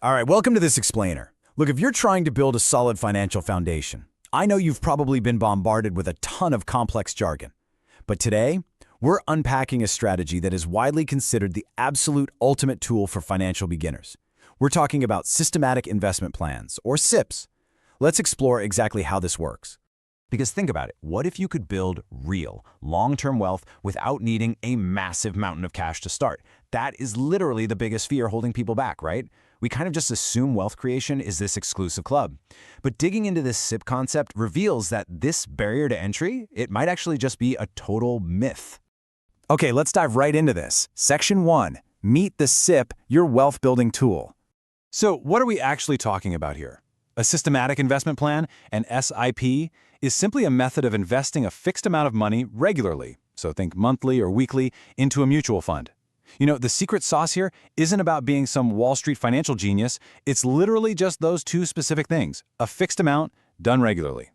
All right, welcome to this explainer. Look, if you're trying to build a solid financial foundation, I know you've probably been bombarded with a ton of complex jargon. But today, we're unpacking a strategy that is widely considered the absolute ultimate tool for financial beginners. We're talking about systematic investment plans, or SIPs. Let's explore exactly how this works. Because think about it, what if you could build real, long-term wealth without needing a massive mountain of cash to start? That is literally the biggest fear holding people back, right? We kind of just assume wealth creation is this exclusive club. But digging into this SIP concept reveals that this barrier to entry, it might actually just be a total myth. Okay, let's dive right into this. Section 1, meet the SIP, your wealth building tool. So what are we actually talking about here? A systematic investment plan, an SIP, is simply a method of investing a fixed amount of money regularly, so think monthly or weekly, into a mutual fund. You know, the secret sauce here isn't about being some Wall Street financial genius, it's literally just those two specific things, a fixed amount done regularly.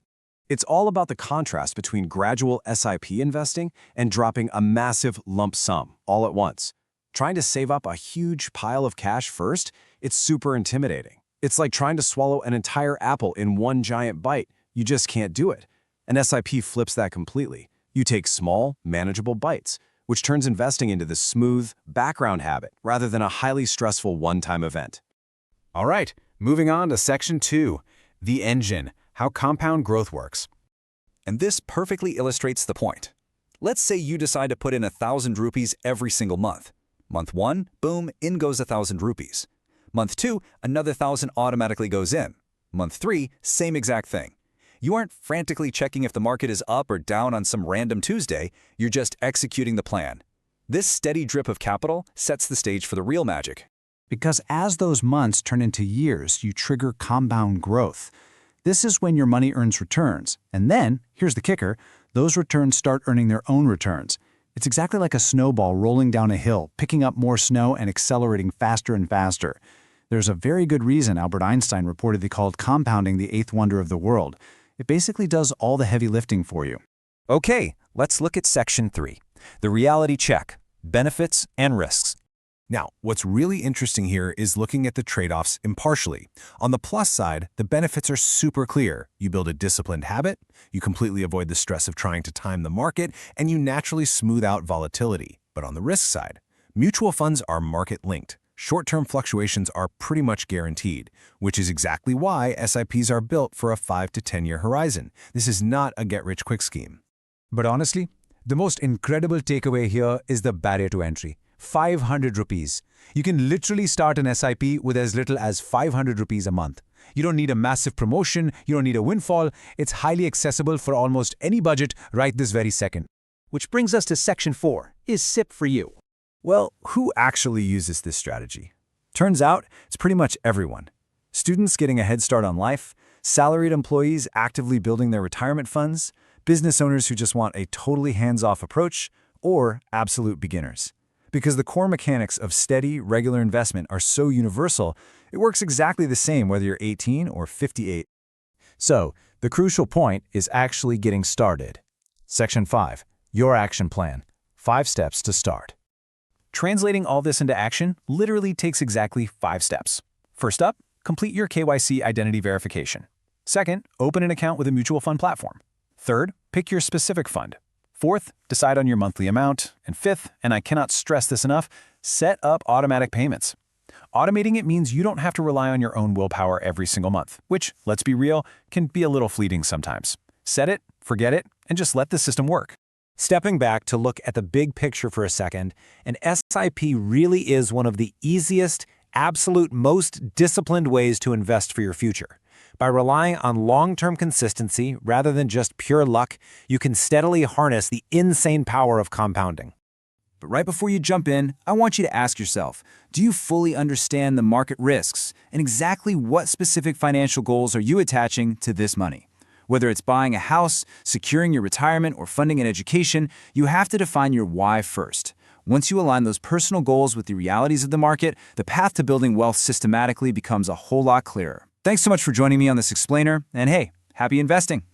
It's all about the contrast between gradual SIP investing and dropping a massive lump sum all at once. Trying to save up a huge pile of cash first, it's super intimidating. It's like trying to swallow an entire apple in one giant bite. You just can't do it. An SIP flips that completely. You take small, manageable bites, which turns investing into this smooth, background habit rather than a highly stressful one-time event. All right, moving on to Section 2, the engine, how compound growth works. And this perfectly illustrates the point. Let's say you decide to put in 1,000 rupees every single month. Month 1, boom, in goes 1,000 rupees. Month 2, another 1,000 automatically goes in. Month 3, same exact thing. You aren't frantically checking if the market is up or down on some random Tuesday, you're just executing the plan. This steady drip of capital sets the stage for the real magic. Because as those months turn into years, you trigger compound growth. This is when your money earns returns. And then, here's the kicker, those returns start earning their own returns. It's exactly like a snowball rolling down a hill, picking up more snow and accelerating faster and faster. There's a very good reason Albert Einstein reportedly called compounding the eighth wonder of the world. It basically does all the heavy lifting for you. Okay, let's look at Section 3, the reality check, benefits and risks. Now, what's really interesting here is looking at the trade-offs impartially. On the plus side, the benefits are super clear. You build a disciplined habit, you completely avoid the stress of trying to time the market, and you naturally smooth out volatility. But on the risk side, mutual funds are market-linked. Short-term fluctuations are pretty much guaranteed, which is exactly why SIPs are built for a 5 to 10-year horizon. This is not a get-rich-quick scheme. But honestly, the most incredible takeaway here is the barrier to entry. 500 rupees. You can literally start an SIP with as little as 500 rupees a month. You don't need a massive promotion, you don't need a windfall. It's highly accessible for almost any budget right this very second. Which brings us to Section 4, is SIP for you? Well, who actually uses this strategy? Turns out, it's pretty much everyone. Students getting a head start on life, salaried employees actively building their retirement funds, business owners who just want a totally hands-off approach, or absolute beginners. Because the core mechanics of steady, regular investment are so universal, it works exactly the same whether you're 18 or 58. So, the crucial point is actually getting started. Section 5, your action plan, 5 steps to start. Translating all this into action literally takes exactly 5 steps. First up, complete your KYC identity verification. Second, open an account with a mutual fund platform. Third, pick your specific fund. Fourth, decide on your monthly amount. And fifth, and I cannot stress this enough, set up automatic payments. Automating it means you don't have to rely on your own willpower every single month, which, let's be real, can be a little fleeting sometimes. Set it, forget it, and just let the system work. Stepping back to look at the big picture for a second, an SIP really is one of the easiest, absolute most disciplined ways to invest for your future. By relying on long-term consistency rather than just pure luck, you can steadily harness the insane power of compounding. But right before you jump in, I want you to ask yourself, do you fully understand the market risks and exactly what specific financial goals are you attaching to this money? Whether it's buying a house, securing your retirement, or funding an education, you have to define your why first. Once you align those personal goals with the realities of the market, the path to building wealth systematically becomes a whole lot clearer. Thanks so much for joining me on this explainer, and hey, happy investing!